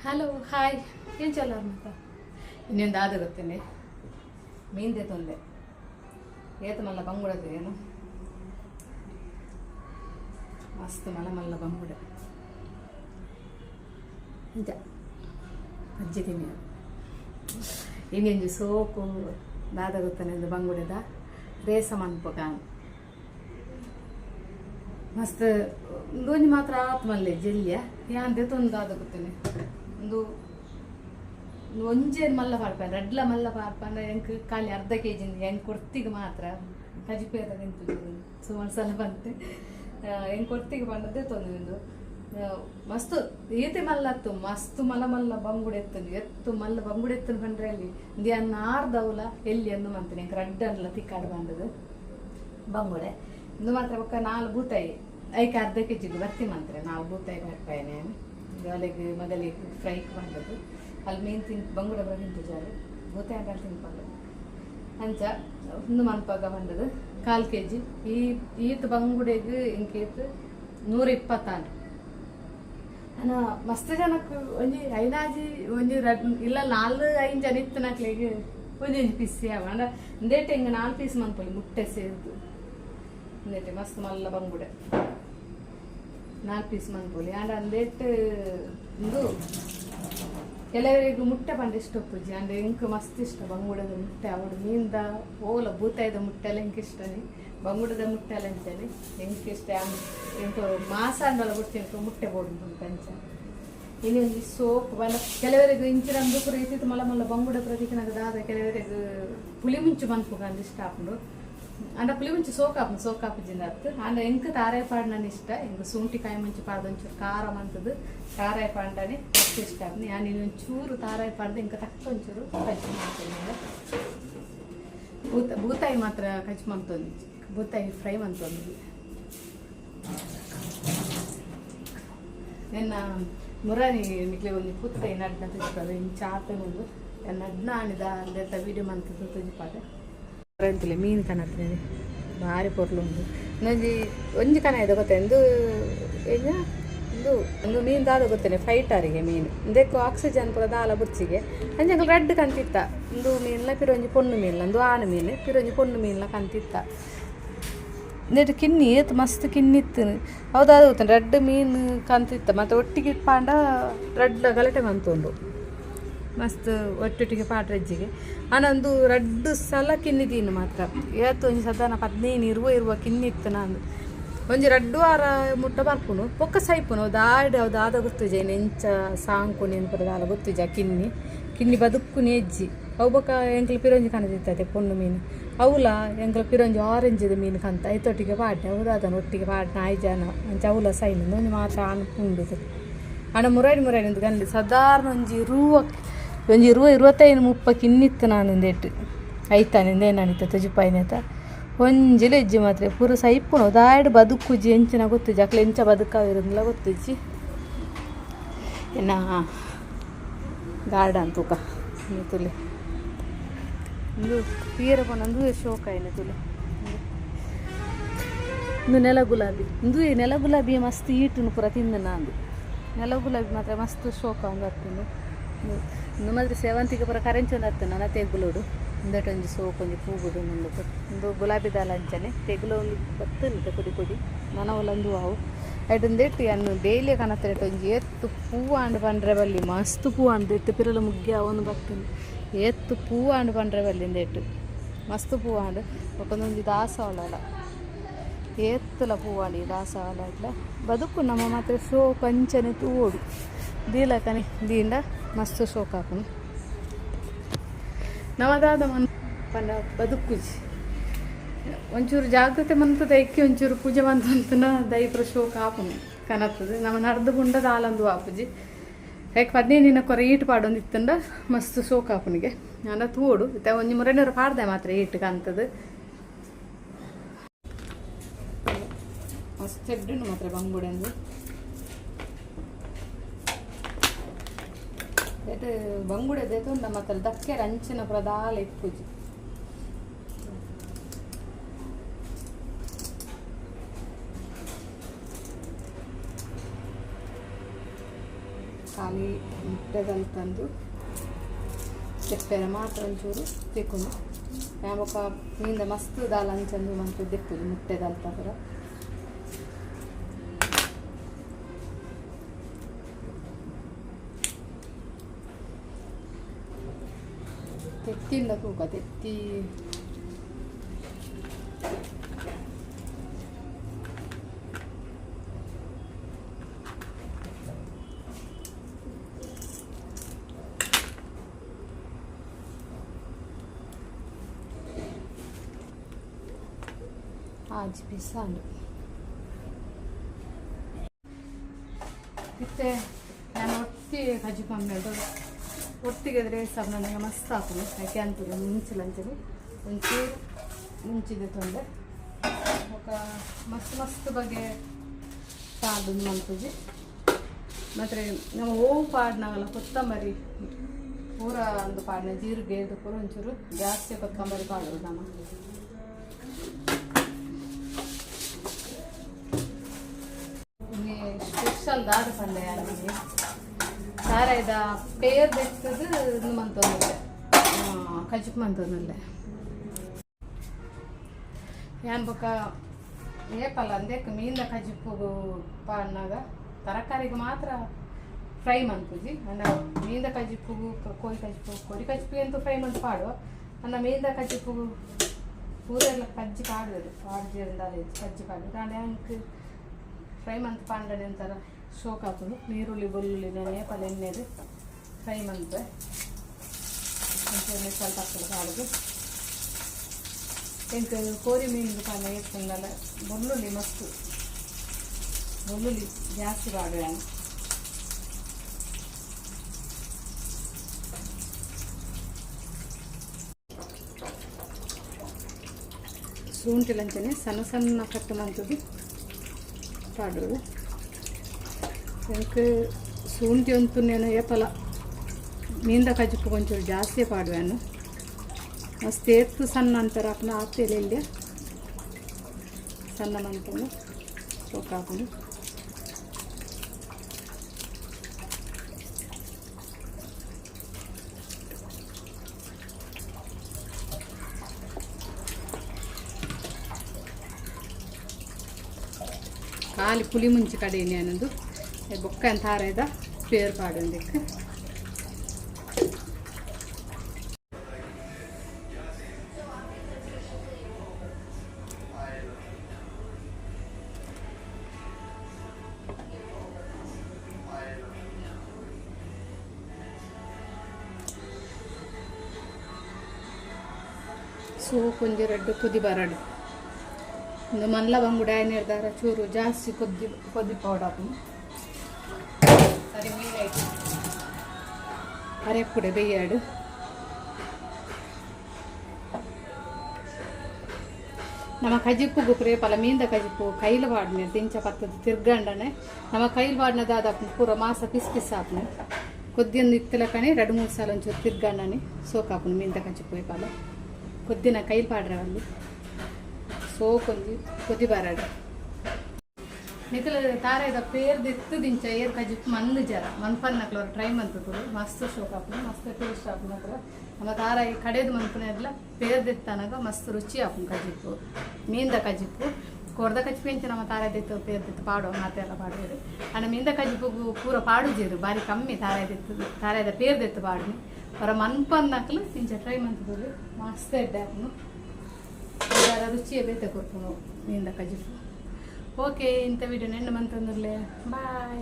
Hello hi ಏನು ಚಲೋ ಅಂತ ಇನ್ನೊಂದು ಆದ ಗೊತ್ತೇನೆ ಮೀನ್ದೆ ತೊಂದೆ ಏತ ಮಲ್ಲ ಬಂಗುಡದು ಏನು ಮಸ್ತ್ ಮಲ್ಲ ಮಲ್ಲ ಬಂಗುಡೆ ನಿಜ ಅಜ್ಜಿ ತಿನ್ನಿ ಇನ್ನೊಂದು ಸೋಕು ದಾದ ಗೊತ್ತಾನೆ ಒಂದು ಬಂಗುಡೆದ ರೇಸ ಮನ್ಪಕ ಮಸ್ತ್ ಒಂದೊಂದು ಮಾತ್ರ ಆತ್ಮಲ್ಲೇ ಜಲ್ಯ ಯಾಂದೆ ತೊಂದು ಆದ ಗೊತ್ತೇನೆ ಒಂದು ಒಂಜೇನು ಮಲ್ಲ ಪಾಡ್ಪಾನೆ ರಡ್ಲ ಮಲ್ಲ ಪಾಡ್ಪಾನೆ ಹೆಂಗೆ ಖಾಲಿ ಅರ್ಧ ಕೆಜಿ ಹೆಂಗೆ ಕೊಡ್ತಿಗೆ ಮಾತ್ರ ಕಜಿಪೇದ ನಿಂತು ಸುಮಾರು ಸಲ ಬಂತೆ ಹೆಂಗೆ ಕೊಡ್ತಿಗೆ ಬಂದದ್ದೇ ತೊಂದು ಮಸ್ತ್ ಈತೆ ಮಲ್ಲತ್ತು ಮಸ್ತ್ ಮಲ್ಲ ಮಲ್ಲ ಬಂಗುಡೆ ಎತ್ತು ಮಲ್ಲ ಬಂಗುಡೆ ಎತ್ತನು ಬಂದ್ರೆ ಅಲ್ಲಿ ಅನ್ನ ಆರ್ದವಲ ಎಲ್ಲಿ ಅಂದು ಮಂತೀನಿ ಹೆಂಗೆ ರಡ್ಡನ್ಲ ತಿಕ್ಕಾಡು ಬಂದದು ಬಂಗುಡೆ ಇಂದು ಮಾತ್ರ ಒಕ್ಕ 4 ಬೂತಾಯಿ ಐಕೆ ಅರ್ಧ ಕೆಜಿಗೆ ಬರ್ತಿ ಮಂತ್ರೆ 4 ಬೂತಾಯಿ ಬರ್ಪಾಯನೆ ಅಲ್ಲಿಗೆ ಮೊದಲಿಗೆ ಫ್ರೈಕ್ ಬಂದದ್ದು ಅಲ್ಲಿ ಮೀನು ಬಂಗುಡೆ ಬರ ತಿಂತು ಜಾರು ಬೂತಾಯಿ ಅಂತ ತಿನ್ಕೊಂಡು ಅಂಚ ಒಂದು ಮನ್ಪಾಗ ಬಂದದ್ದು 1/4 kg ಈತ ಬಂಗುಡೆಗೆ ಇಂಕೇತು 120 ನಾನು ಮಸ್ತ್ ಜನಕ್ಕೆ ಒಂಜಿ ಐನಾಜಿ ಒಂಜಿ ಇಲ್ಲ 4-5 ಜನ ಇತ್ತು ನಾಕ್ಲಿಗೆ ಒಂಜಿ ಪೀಸ್ ಯಾವ ಅಂದ್ರೆ ಇಂದೇಟೆ ಹಿಂಗೆ 4 ಪೀಸ್ ಮನ್ಪೊಲಿ ಮುಟ್ಟೆ ಸೇರಿದು ಇಂದೇಟೆ ಮಸ್ತ್ ಮಲ್ಲ ಬಂಗುಡೆ 4 ಪೀಸ್ ಮನ್ಪೊಲಿ ಅಂಡ್ ಅಂದೇಟ್ ಇದು ಕೆಲವರಿಗೆ ಮುಟ್ಟೆ ಬಂದು ಇಷ್ಟ ಪೂಜೆ ಅಂದ್ರೆ ಇಂಕ ಮಸ್ತ್ ಇಷ್ಟ ಬಂಗುಡದ ಮುಟ್ಟೆ ಅವಳು ಮೀನ್ದ ಓಲ ಬೂತಾಯ್ದ ಮುಟ್ಟೆ ಎಲ್ಲ ಇಂಕ ಇಷ್ಟನೇ ಬಂಗುಡದ ಮುಟ್ಟೆ ಎಲ್ಲ ಅಂತೇಳಿ ಹೆಂಗೆ ಇಷ್ಟ ಎಂತ ಮಾಸ ಅಂದಲ್ಲ ಬಿಡ್ತೀನಿ ಮುಟ್ಟೆ ಬೋಡು ಪಂಚ ಇನ್ನೊಂದು ಸೋಪ್ ಬಲ ಕೆಲವರಿಗೆ ಇಂಚಿನ ಅಂದು ರೀತಿ ಮಲ್ಲ ಮಲ್ಲ ಬಂಗುಡ ಪ್ರತಿಕನಾಗ ದಾದ ಕೆಲವರಿಗೆ ಪುಳಿ ಮುಂಚು ಮನ್ಪುಗ ಅಂದ್ ಇಷ್ಟ ಹಾಕೊಂಡು ಅಂಡ ಪುಳಿ ಮುಂಚು ಸೋಕಾಪುಜಿಂದ ಅತ್ತು ಅಂಡ ಎಂಕ ತಾರಾಯಿ ಪಾಡ್ ನಾನು ಇಷ್ಟ ಹಿಂಗೆ ಶುಂಠಿಕಾಯಿ ಮುಂಚು ಪಾಡ್ದು ಒಂಚೂರು ಖಾರ ಮಂತದ್ದು ತಾರಾಯಿ ಪಾಡ್ಡಾನೆ ಅಷ್ಟು ಇಷ್ಟ ಆಗ್ನಿ ನಾನು ಇನ್ನೊಂಚೂರು ತಾರಾಯಿ ಪಾಡ್ದು ಇಂಕ ತಕ್ಕ ಒಂಚೂರು ಕಚ್ಚಿ ಮಾಡ್ತೀನಿ ಬೂತಾಯಿ ಮಾತ್ರ ಕಚ್ಚಿ ಮಂತೊಂದು ಬೂತಾಯಿ ಫ್ರೈ ಮಂತೊಂದು ನಿನ್ನ ಮುರಾನಿ ನಿಕ್ಲೆ ಒಂದು ಪುತ್ತಾಯಿ ನಡ್ನ ತೆಗಿತಾರೆ ಇನ್ನು ಚಾತನೊಂದು ನಡ್ನ ಆಣಿದ ಅಲ್ಲದ ವೀಡಿಯೋ ಮಂತದ್ದು ತೆಗಿಪಾಡೆ ಅಂತಿಲ್ಲ ಮೀನು ಕನತ್ತೀನಿ ಭಾರಿ ಪೊರ್ಲುಂಡು ಇನ್ನೊಂದು ಒಂಜಿ ಕನ ಇದೆ ಗೊತ್ತೇನು ಏನು ಒಂದು ಮೀನು ದಾದ ಗೊತ್ತೇನೆ ಫೈಟರಿಗೆ ಮೀನು ಇಂದಕ್ಕೂ ಆಕ್ಸಿಜನ್ ಪುರ ದಾಲ ಬುರ್ಚಿಗೆ ಅಂಜಂಗೆ ರೆಡ್ ಕಂತಿತ್ತ ಒಂದು ಮೀನ್ಲ ಪಿರೊಂಜಿ ಪೊಣ್ಣು ಮೀನ್ಲ ಒಂದು ಆಣು ಮೀನು ಪಿರೊಂಜಿ ಪೊಣ್ಣು ಮೀನ್ಲ ಕಂತಿತ್ತ ಇಂದಟ್ಟು ಕಿನ್ನಿ ಏತ್ ಮಸ್ತ್ ಕಿನ್ನಿತ್ತು ಹೌದಾದ ಗೊತ್ತೇನೆ ರೆಡ್ ಮೀನು ಕಂತಿತ್ತ ಮತ್ತು ಒಟ್ಟಿಗೆ ಪಾಂಡ ರೆಡ್ ಗಲಾಟೆ ಮಂತುಂಡು ಮಸ್ತ್ ಒಟ್ಟೊಟ್ಟಿಗೆ ಪಾಟ್ರಜ್ಜಿಗೆ ನಾನೊಂದು 2 ಸಲ ಕಿನ್ನಿದ್ದೀನಿ ಮಾತ್ರ ಇವತ್ತು ಒಂಜಿ ಸಾಧಾರಣ 15-20 ಕಿನ್ನಿತ್ತು ನಾನು ಒಂಜಿ 2 ವಾರ ಮುಟ್ಟ ಬರ್ಪುನು ಪೊಕ್ಕ ಸೈಪುನು ದಾದ ಗೊತ್ತುಜ ಎಂಚ ಸಾಂಕು ನೆನ್ಪುರ ದಾಲ ಗೊತ್ತುಜ ಕಿನ್ನಿ ಬದುಕು ನೆಜ್ಜಿ ಅವು ಬೊಕ್ಕ ಎಂಕ್ಲು ಪಿರೊಂಜಿ ಕನದಿರ್ತದೆ ಪೊಣ್ಣು ಮೀನು ಅವಲ ಎಂಕ್ಲು ಪಿರೊಂಜಿ ಆರೆಂಜಿದ ಮೀನು ಕಂತ ಐತೊಟ್ಟಿಗೆ ಪಾಡ್ನೆ ಹೌದಾದನ ಒಟ್ಟಿಗೆ ಪಾಡ್ನ 5 ಜನ ಅಂಚ ಅವಲ ಸೈನ್ ಒಂಜಿ ಮಾತ್ರ ಉಂಡುದು ಅಣ್ಣ ಮುರಾಡಿ ಅಂತ ಗಂಡು ಸಾಧಾರಣ ಒಂಜಿ 25-30 ಕಿನ್ನಿತ್ತು ನಾನು ಇಂದೇಟು ಐತಾನಿಂದ ಏನಾನಿತ್ತ ತುಜಿಪಾಯಿನೇತ ಒಂಜಿಲ ಇಜ್ಜಿ ಮಾತ್ರ ಪೂರ ಸೈಪುನು ದಾಡ್ ಬದುಕುಜ್ಜಿ ಎಂಚಿನ ಗೊತ್ತುಜ್ಜಿ ಅಕ್ಲೆ ಎಂಚ ಬದುಕಾವಿರೋದಿಲ್ಲ ಗೊತ್ತುಜ್ಜಿ ಇನ್ನು ಗಾರ್ಡನ್ ತೂಕ ತುಲೆ ಒಂದು ತೀರ ಪೊಂದು ಶೋಕ ಏನು ತುಲೆ ಒಂದು ನೆಲ ಗುಲಾಬಿ ಮಸ್ತ್ ಈಟುನು ಪೂರ ತಿಂದು ನಾನು ನೆಲ ಗುಲಾಬಿ ಮಾತ್ರ ಮಸ್ತ್ ಶೋಕ ಒಂದು ಹತ್ತಿಂದು ಇನ್ನು ಮಾತ್ರ ಸೇವಂತಿಗೆ ಪೂರ ಕರೆಂಚೊಂದು ಹತ್ತು ನನ್ನ ತೆಗುಲೋಡು ಒಂದಟೊಂಜಿ ಸೋಕೊಂಜಿ ಪೂಗುಡು ಒಂದು ಗುಲಾಬಿ ದಾಲ ಅಂಚನೆ ತೆಗುಲು ಒಂದು ಬತ್ತಲಿದೆ ಪುಡಿ ನನವಲೊಂದು ಅವು ಐಟೊಂದೆಟ್ಟು ಅನ್ನು ಡೈಲಿ ಕನತ್ತೇಟು ಒಂಜಿ ಎತ್ತು ಪೂವು ಆಂಡು ಪಂಡ್ರೆ ಬಲ್ಲಿ ಮಸ್ತ್ ಪೂ ಆಂಡು ಎತ್ತು ಪಿರಲು ಮುಗ್ಗಿ ಅವನು ಬರ್ತದೆ ಎತ್ತು ಪೂವು ಆಂಡು ಪಂಡ್ರೆ ಬಲ್ಲಿಂದ ಎಟ್ಟು ಮಸ್ತ್ ಪೂ ಆಂಡು ಒಕ್ಕೊಂದೊಂದು ದಾಸವಾಳ ಏತ್ತಲ ಪೂವಾಡಿ ದಾಸವಾಳ ಇಟ್ಲ ಬದುಕು ನಮ್ಮ ಮಾತ್ರ ಶೋ ಕಂಚನೆ ತೂಡು ದೀಲಕನೆ ದೀಂಡ ಮಸ್ತ್ ಶೋಕ್ ಹಾಕುನು ನವದಾದ ಪಂಡ ಬದುಕುಜಿ ಒಂಚೂರು ಜಾಗ್ರತೆ ಮಂತದ ಎಕ್ಕಿ ಒಂಚೂರು ಪೂಜೆ ಮಂತನ ದೈಪ್ರ ಶೋಕ್ ಹಾಪುನು ಕನತ್ತದು ನಮ್ಮ ನಡ್ದು ಬುಂಡದ ಆಲಂದು ಆಪುಜಿ ಯಾಕೆ 15 ಕೊರ ಈಟು ಪಾಡೊಂದು ಇತ್ತಂಡ ಮಸ್ತ್ ಶೋಕ್ ಹಾಪುನಿಗೆ ನಾನು ತೂಡು ಇತ್ತ ಒಂಜಿ ಮುರನೂರು ಪಾಡ್ದೆ ಮಾತ್ರ ಈಟು ಕಾಣ್ತದೆ ಮಸ್ತ್ ಎಡ್ಡುನು ಮಾತ್ರ ಬಂಗುಡೆಂದು ಬಂಗುಡೆ ದೇತುಂಡ ಮಾತ್ರ ದಕ್ಕೆ ರಂಚಿನ ಪ್ರದಾಲ ಇಪ್ಪುಜಿ ಖಾಲಿ ಮುಟ್ಟೆದಲ್ಲಿ ತಂದು ತೆಪ್ಪೆರ ಮಾತ್ರ ಒಂಚೂರು ತಿಕ್ಕೊಂಡು ಯಾವಕ್ಕ ಮೀಂದ ಮಸ್ತ್ ದಾಲ್ ಅಂಚಂದು ಮಂತು ದೆಪ್ಪುದು ಮುಟ್ಟೆದಲ್ಲಿ ತಗರ ತೆತ್ತಿಂದ ಕೂಕ ತೆತ್ತಿ आज भी साಲು ಮತ್ತೆ ನಾನು ಒಟ್ಟಿಗೆ ಕಜ್ಜಿ ಪಂಬೆದು ಒಟ್ಟಿಗೆ ಇದ್ರೆ ಸಹ ನನಗೆ ಮಸ್ತ್ ಹಾಕೋದು ಯಾಕೆ ಅಂತೀರಿ ಮುಂಚಿಲಂಚರಿ ಒಂಚೂರು ಮುಂಚಿದೆ ತೊಂದರೆ ఒక ಮಸ್ತ್ ಬಗೆ ಪಾಡು ಮಂತುಜಿ ಮತ್ತೆ ನಾವು ಓವು ಪಾಡ್ನಾಗಲ್ಲ ಕೊತ್ತಂಬರಿ ಪೂರ ಒಂದು ಪಾಡಿನ ಜೀರಿಗೆ ಇದು ಪೂರ ಒಂಚೂರು ಜಾಸ್ತಿ ಕೊತ್ತಂಬರಿ ಪಾಡೋದು ನಮ್ಮ ಸ್ಪೆಷಲ್ ದಾದ ಪಂಡೆ ನನಗೆ ಸಾರಾಯ್ದ ಪೇರ್ ಬೆಚ್ಚದು ಇದು ಮಂತೊಂದಿಲ್ಲ ಕಜ್ಜಿಪ್ ಮಂತೊಂದಿಲ್ಲ ಏನ್ ಬೊಕ್ಕ ಏಪಲ್ಲ ಅಂದೇಕ ಮೀನ್ದ ಕಜ್ಜಿಪ್ಪು ಪಾಡ್ನಾಗ ತರಕಾರಿಗೆ ಮಾತ್ರ ಫ್ರೈ ಮಂತುಜಿ ನನ್ನ ಮೀನ್ದ ಕಜ್ಜಿಪ್ಪುಗು ಕೋಳಿ ಕಜ್ಜಿಪ್ಪು ಕೋಳಿ ಕಜ್ಜಿಪ್ಪಿಗೆ ಅಂತೂ ಫ್ರೈ ಮಂತ್ ಪಾಡುವ ನನ್ನ ಮೀನ್ದ ಕಜ್ಜಿಪ್ಪುಗು ಪೂರ ಎಲ್ಲ ಕಜ್ಜಿ ಕಾಡುವುದು ಪಾಡ್ಜಿಂದಾಲೆ ಕಜ್ಜಿ ಕಾಡುದು ನಾನು ಹೆಂಗೆ ಫ್ರೈ ಮಂತ್ ಪಾಂಡನೆ ಅಂತಾರ ಶೋಕ್ ಹಾಕೋದು ನೀರುಳ್ಳಿ ಬೆಳ್ಳುಳ್ಳಿ ನೇಪಾಳ ಎಣ್ಣೆದು ಫ್ರೈ ಮಂತ್ ಒಂಚೂರು ಸ್ವಲ್ಪ ಹಾಕೋದು ಕಾಡುದು ಎಂಟು ಕೋರಿ ಮೀನಿಗೆ ಪಾಂಡ ಏರ್ಕೊಂಡಲ್ಲ ಬೆಳ್ಳುಳ್ಳಿ ಮಸ್ತು ಬೆಳ್ಳುಳ್ಳಿ ಜಾಸ್ತಿ ಪಾಡುವ ಶುಂಠಿಲಂಚನೆ ಸಣ್ಣ ಸಣ್ಣ ಕಟ್ಟು ಮಂತದ್ದು ಪಾಡೋದು എനിക്ക് ಶುಂಠಿ ಅಂತೂ నేను ಏಪಲ ಮೀಂದ ಕಜ್ಜಿಪ್ಪು ಒಂಚೂರು ಜಾಸ್ತಿ ಪಾಡುವೆನು ಮಸ್ತ್ ಎತ್ತು ಸಣ್ಣ ಅಂತಾರೆ ಅಪ್ಪನ ಆಗ್ತಿಲ್ಲ ಇಲ್ಲಿ ಸಣ್ಣ ಮಂತನು ಚೋಕ್ ಹಾಕೊಂಡು ಖಾಲಿ ಪುಲಿ ಮುಂಚೆ ಕಡೆಯಲ್ಲಿ ಅನ್ನೋದು ಬೊಕ್ಕ ಅಂತ ಹಾರದ ಪೇರ್ ಪಾಡೋದಕ್ಕೆ ಸೊ ಕೊಂಚ ರಡ್ಡು ಕುದಿ ಬರಡು ಒಂದು ಮಲ್ಲ ಬಂಗುಡೆ ನಿರ್ಧಾರ ಚೂರು ಜಾಸ್ತಿ ಕೊದ್ದಿ ಪೌಡರ್ ಸರಿ ಮೀನಾಯ್ತು ಅರೆಪ್ಪುಡೆ ಬೇಯಾಡು ನಮ್ಮ ಕಜಿಪ್ಪುಗು ಪ್ರೇಪಲ ಮೀಂದ ಕಜಿಪ್ಪು ಕೈಲು ಪಾಡ್ನೆ ತಿಂಚ ಪತ್ತದ ತಿರ್ಗಂಡನೆ ನಮ್ಮ ಕೈಲು ಪಾಡ್ನದಾದ ಪೂರ ಮಾಸ ಪಿಸ್ ಪಿಸ್ ಹಾಕ್ನೆ ಕೊದ್ದಿಯೊಂದು ಇತ್ತಲಕನೆ 2-3 ಸಲ ಒಂಚೂರು ತಿರ್ಗಂಡನೆ ಸೋಕಾಪುನು ಮೀಂದ ಕಜಿಪ್ಪು ಪಾಲ ಕೊದ್ದಿನ ಕೈಲು ಪಾಡ್ರೆ ಅಲ್ಲಿ ಸೋಕೊಂಜಿ ಕೊದ್ದಿ ಬರಡು ನಿಖಲ ತಾರಾಯ್ದ ಪೇರ್ದಿತ್ತು ದಿಂಚ ಏರ್ ಕಜಿಪ್ಪು ಮಂದು ಜರ ಮನ್ಪನ್ನಕ್ಲವ್ರು ಟ್ರೈ ಮಂತುರು ಮಸ್ತ್ ಶೋಕ್ ಹಾಪುನು ಮಸ್ತ್ ಟೇಸ್ಟ್ ಹಾಪುನ ನಮ್ಮ ತಾರಾಯಿ ಕಡೆದು ಮನ್ಪುನ ಎಲ್ಲ ಪೇರ್ದಿತ್ತನಾಗ ಮಸ್ತ್ ರುಚಿ ಹಾಪುನು ಕಜಿಪ್ಪು ಮೀಂದ ಕಜಿಪ್ಪು ಕೊರ್ದ ಕಜಿಪ್ಪು ಎಂಚ ನಮ್ಮ ತಾರಾಯ್ದಿತ್ತು ಪೇರ್ದಿತ್ತು ಪಾಡುವ ಮಾತೆಲ್ಲ ಪಾಡೋರು ಅಣ್ಣ ಮೀಂದ ಕಜಿಪ್ಪುಗು ಪೂರ ಪಾಡುಜೇರು ಬಾರಿ ಕಮ್ಮಿ ತಾರಾಯ್ದ ಪೇರ್ದಿತ್ತು ಪಾಡ್ನಿ ಅವರ ಮನ್ಪನ್ನಕ್ಲು ತಿಂಚ ಟ್ರೈ ಮಂತುರು ಮಸ್ತ್ ಎಡ್ಡೆ ಹಾಪುನು ಅದರ ರುಚಿಯೇ ಬೇತೆ ಕೊಡ್ಪುನು ಮೀಂದ ಕಜಿಪ್ಪು ಓಕೆ ಇಂಥ ವಿಡಿಯೋ ನೆನ್ನೆ ಮಂತಂದ್ರಲ್ಲೇ ಬಾಯ್.